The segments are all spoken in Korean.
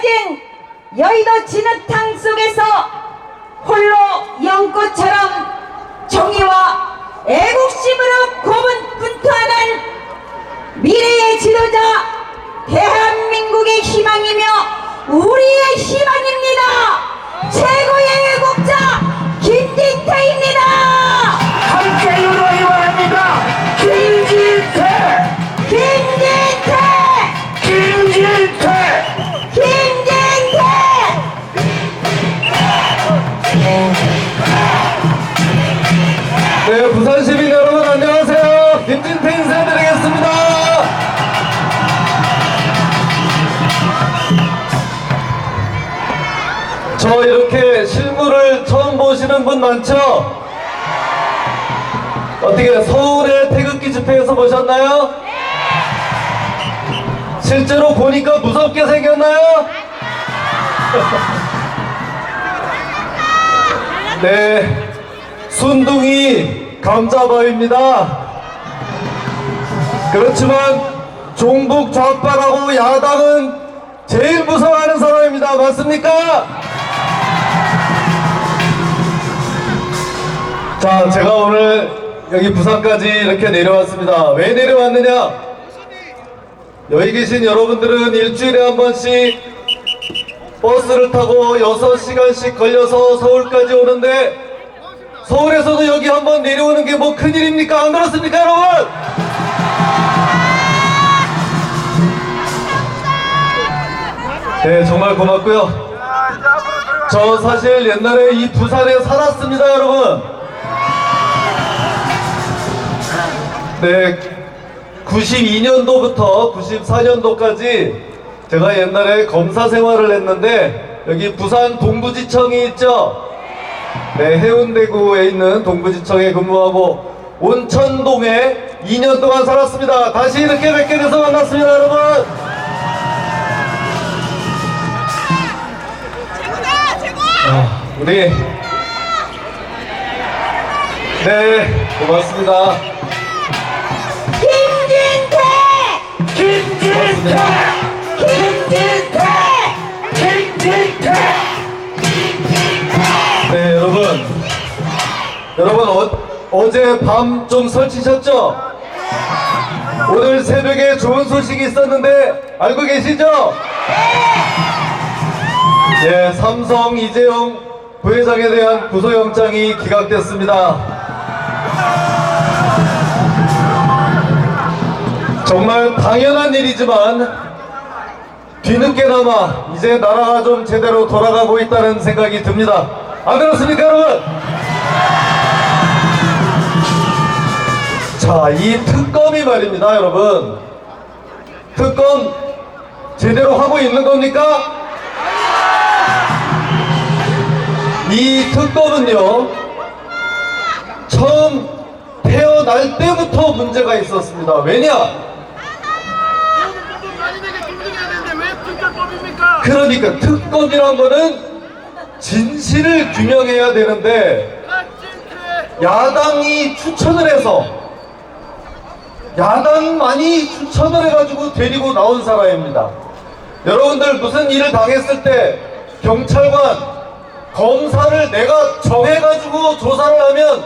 맺은 여의도 진흙탕 속에서 홀로 연꽃처럼 정의와 애국심으로 고군분투하는 미래의 지도자, 대한민국의 희망이며 우리의 희망입니다. 최고의 애국자 김진태입니다. 함께 유로이 바랍니다. 김진태! 김진태! 김진태! 김진태! 네, 부산 시민 여러분 안녕하세요. 김진태 인사드리겠습니다. 저 이렇게 실물을 처음 보시는 분 많죠? 어떻게 서울의 태극기 집회에서 보셨나요? 실제로 보니까 무섭게 생겼나요? 네, 순둥이 감자바위입니다. 그렇지만 종북 좌파라고 야당은 제일 무서워하는 사람입니다. 맞습니까? 자, 제가 오늘 여기 부산까지 이렇게 내려왔습니다. 왜 내려왔느냐? 여기 계신 여러분들은 일주일에 한 번씩 버스를 타고 6시간씩 걸려서 서울까지 오는데 서울에서도 여기 한번 내려오는 게 뭐 큰일입니까? 안 그렇습니까, 여러분? 네, 정말 고맙고요. 저 사실 옛날에 이 부산에 살았습니다, 여러분. 네, 92년도부터 94년도까지 제가 옛날에 검사 생활을 했는데 여기 부산 동부지청이 있죠? 네, 해운대구에 있는 동부지청에 근무하고 온천동에 2년 동안 살았습니다. 다시 이렇게 뵙게 돼서 반갑습니다, 여러분. 우리 네, 고맙습니다. 김진태! 김진태! 김진태! 김진태! 네, 여러분 어제 밤 좀 설치셨죠? 오늘 새벽에 좋은 소식이 있었는데 알고 계시죠? 예, 삼성 이재용 부회장에 대한 구속영장이 기각됐습니다. 정말 당연한 일이지만 뒤늦게나마 이제 나라가 좀 제대로 돌아가고 있다는 생각이 듭니다. 안 그렇습니까, 여러분? 자, 이 특검이 말입니다, 여러분. 특검 제대로 하고 있는 겁니까? 이 특검은요, 처음 태어날 때부터 문제가 있었습니다. 왜냐? 그러니까 특검이란 거는 진실을 규명해야 되는데 야당이 추천을 해서 야당만이 추천을 해가지고 데리고 나온 사람입니다. 여러분들 무슨 일을 당했을 때 경찰관, 검사를 내가 정해가지고 조사를 하면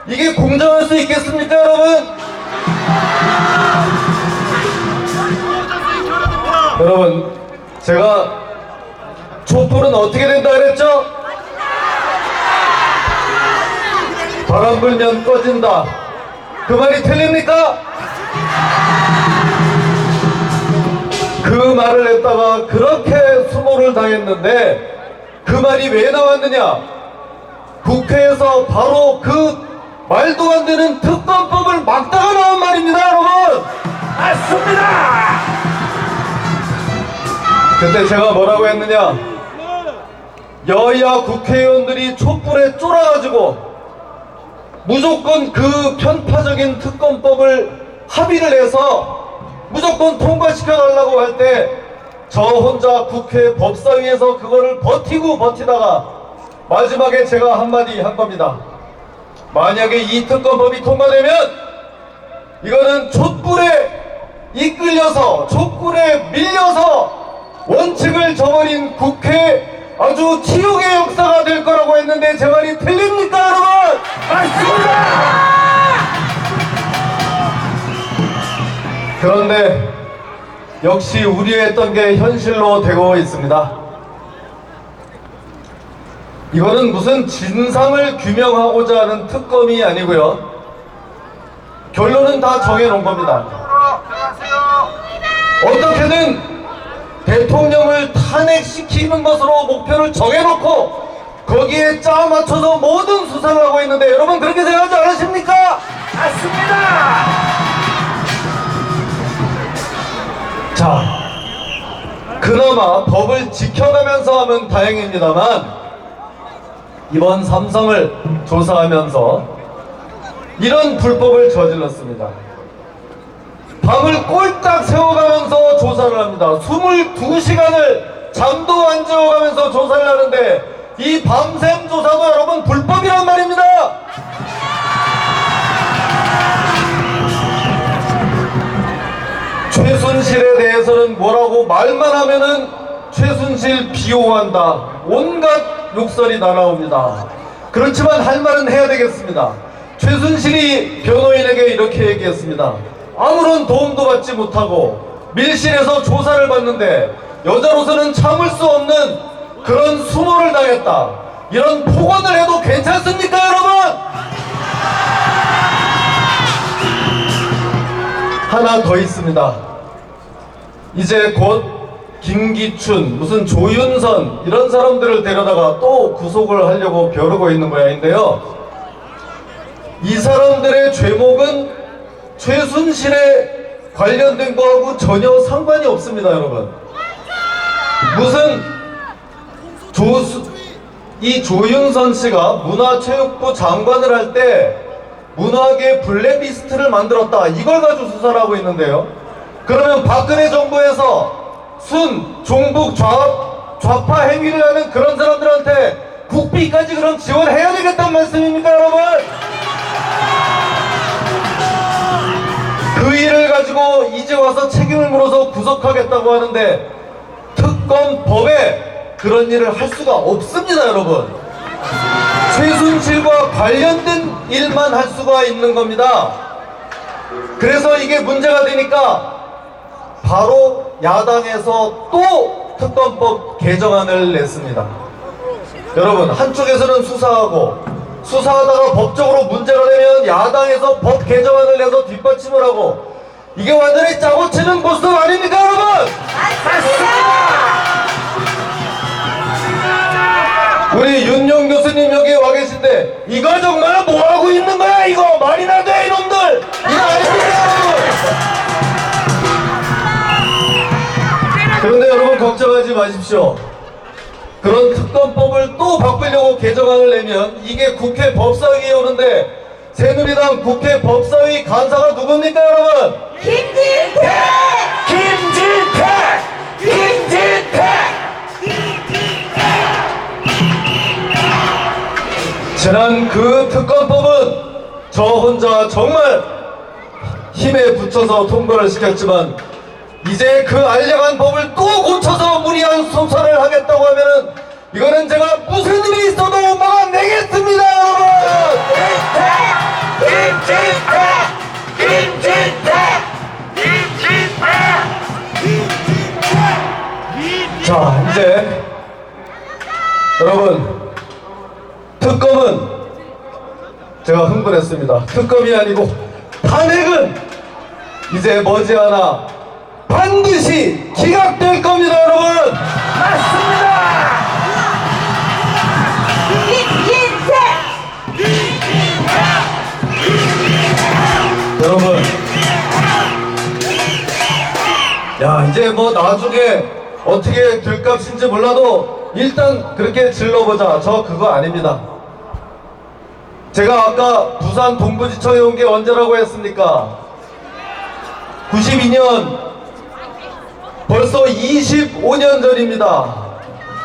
이게 공정할 수 있겠습니까, 여러분? 여러분, 제가 촛불은 어떻게 된다 그랬죠? 바람 불면 꺼진다. 그 말이 틀립니까? 그 말을 했다가 그렇게 수모를 당했는데 그 말이 왜 나왔느냐? 국회에서 바로 그 말도 안 되는 특검법을 막다가 나온 말입니다, 여러분! 맞습니다! 그때 제가 뭐라고 했느냐? 여야 국회의원들이 촛불에 쫄아가지고 무조건 그 편파적인 특검법을 합의를 해서 무조건 통과시켜달라고 할 때 저 혼자 국회 법사위에서 그거를 버티다가 마지막에 제가 한마디 한 겁니다. 만약에 이 특검법이 통과되면 이거는 촛불에 이끌려서 촛불에 밀려서 원칙을 저버린 국회 아주 치욕의 역사가 될 거라고 했는데 제 말이 틀립니까 여러분? 맞습니다. 그런데 역시 우려했던 게 현실로 되고 있습니다. 이거는 무슨 진상을 규명하고자 하는 특검이 아니고요. 결론은 다 정해놓은 겁니다. 어떻게든 대통령을 탄핵시키는 것으로 목표를 정해놓고 거기에 짜 맞춰서 모든 수사를 하고 있는데 여러분 그렇게 생각하지 않으십니까? 맞습니다. 자, 그나마 법을 지켜가면서 하면 다행입니다만 이번 삼성을 조사하면서 이런 불법을 저질렀습니다. 밤을 꼴딱 세워가면서 조사를 합니다. 22시간을 잠도 안 재워가면서 조사를 하는데 이 밤샘 조사도 여러분 불법이란 말입니다. 최순실에 대해서는 뭐라고 말만 하면은 최순실 비호한다. 온갖 욕설이 나나옵니다. 그렇지만 할 말은 해야 되겠습니다. 최순실이 변호인에게 이렇게 얘기했습니다. 아무런 도움도 받지 못하고 밀실에서 조사를 받는데 여자로서는 참을 수 없는 그런 수모를 당했다. 이런 폭언을 해도 괜찮습니까 여러분? 하나 더 있습니다. 이제 곧 김기춘, 무슨 조윤선 이런 사람들을 데려다가 또 구속을 하려고 벼르고 있는 모양인데요. 이 사람들의 죄목은 최순실에 관련된 거하고 전혀 상관이 없습니다 여러분. 무슨 이 조윤선 씨가 문화체육부 장관을 할 때 문화계 블랙리스트를 만들었다, 이걸 가지고 수사를 하고 있는데요. 그러면 박근혜 정부에서 종북 좌파 행위를 하는 그런 사람들한테 국비까지 그럼 지원해야 되겠다는 말씀입니까 여러분? 그 일을 가지고 이제 와서 책임을 물어서 구속하겠다고 하는데 특검법에 그런 일을 할 수가 없습니다 여러분. 최순실과 관련된 일만 할 수가 있는 겁니다. 그래서 이게 문제가 되니까 바로 야당에서 또 특검법 개정안을 냈습니다. 여러분, 한쪽에서는 수사하다가 법적으로 문제가 되면 야당에서 법 개정안을 내서 뒷받침을 하고, 이게 완전히 짜고 치는 모습 아닙니까 여러분? 우리 윤용 교수님 여기 와 계신데 이거 정말 뭐하고 있는 거야 이거? 말이나 돼 이놈들! 이거 아닙니까 여러분? 그런데 여러분 걱정하지 마십시오. 그런 특검법을 또 바꾸려고 개정안을 내면 이게 국회 법사위에 오는데 새누리당 국회 법사위 간사가 누굽니까 여러분? 김진태! 지난 그 특검법은 저 혼자 정말 힘에 붙여서 통과를 시켰지만 이제 그 알량한 법을 또 고쳐서 무리한 수사를 하겠다고 하면은 이거는 제가 무슨 일이 있어도 막아내겠습니다 여러분! 자, 이제 여러분, 특검은 제가 흥분했습니다. 특검이 아니고 탄핵은 이제 머지않아 반드시 기각될 겁니다 여러분. 맞습니다. 여러분, 야 이제 뭐 나중에 어떻게 될 값인지 몰라도 일단 그렇게 질러보자, 저 그거 아닙니다. 제가 아까 부산 동부지청에 온 게 언제라고 했습니까? 92년, 벌써 25년 전입니다.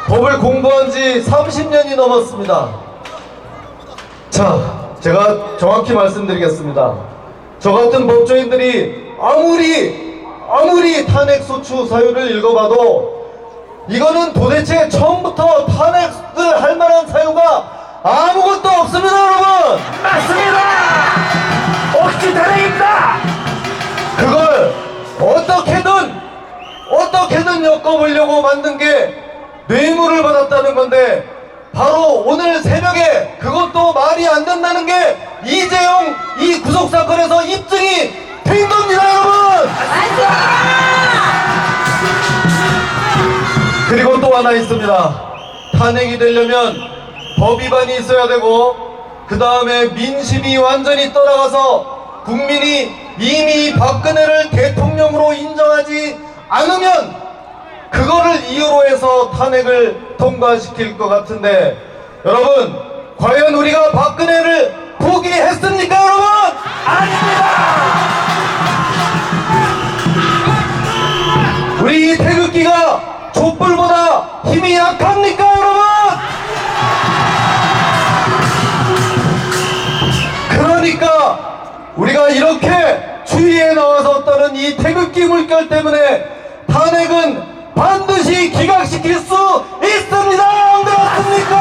법을 공부한 지 30년이 넘었습니다. 자, 제가 정확히 말씀드리겠습니다. 저 같은 법조인들이 아무리 탄핵소추 사유를 읽어봐도 이거는 도대체 처음부터 탄핵을 할 만한 사유가 아무것도 없습니다, 여러분. 맞습니다. 옥시 탄핵입니다. 그걸 어떻게든 엮어보려고 만든 게 뇌물을 받았다는 건데, 바로 오늘 새벽에 그것도 말이 안 된다는 게 이재용 이 구속사건에서 입증이 된 겁니다, 여러분. 맞습니다. 그리고 또 하나 있습니다. 탄핵이 되려면 법 위반이 있어야 되고, 그 다음에 민심이 완전히 떠나가서 국민이 이미 박근혜를 대통령으로 인정하지 않으면 그거를 이유로 해서 탄핵을 통과시킬 것 같은데, 여러분, 과연 우리가 박근혜를 포기했습니까, 여러분? 아닙니다. 우리 이 태극기가 촛불보다 힘이 약합니까, 여러분? 그러니까 우리가 이렇게 주위에 나와서 떠는 이 태극기 물결 때문에 탄핵은 반드시 기각시킬 수 있습니다. 안 그렇습니까?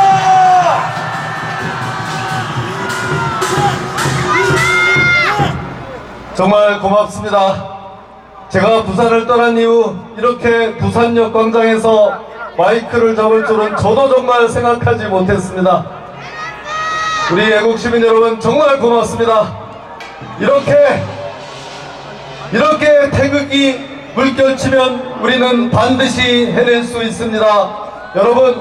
정말 고맙습니다. 제가 부산을 떠난 이후 이렇게 부산역 광장에서 마이크를 잡을 줄은 저도 정말 생각하지 못했습니다. 우리 애국 시민 여러분, 정말 고맙습니다. 이렇게 태극기 물결치면 우리는 반드시 해낼 수 있습니다. 여러분,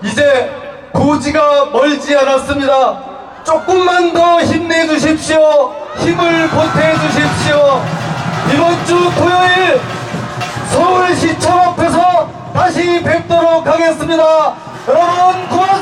이제 고지가 멀지 않았습니다. 조금만 더 힘내주십시오. 힘을 보태주십시오. 이번 주 토요일 서울시청 앞에서 다시 뵙도록 하겠습니다. 여러분 고맙습니다.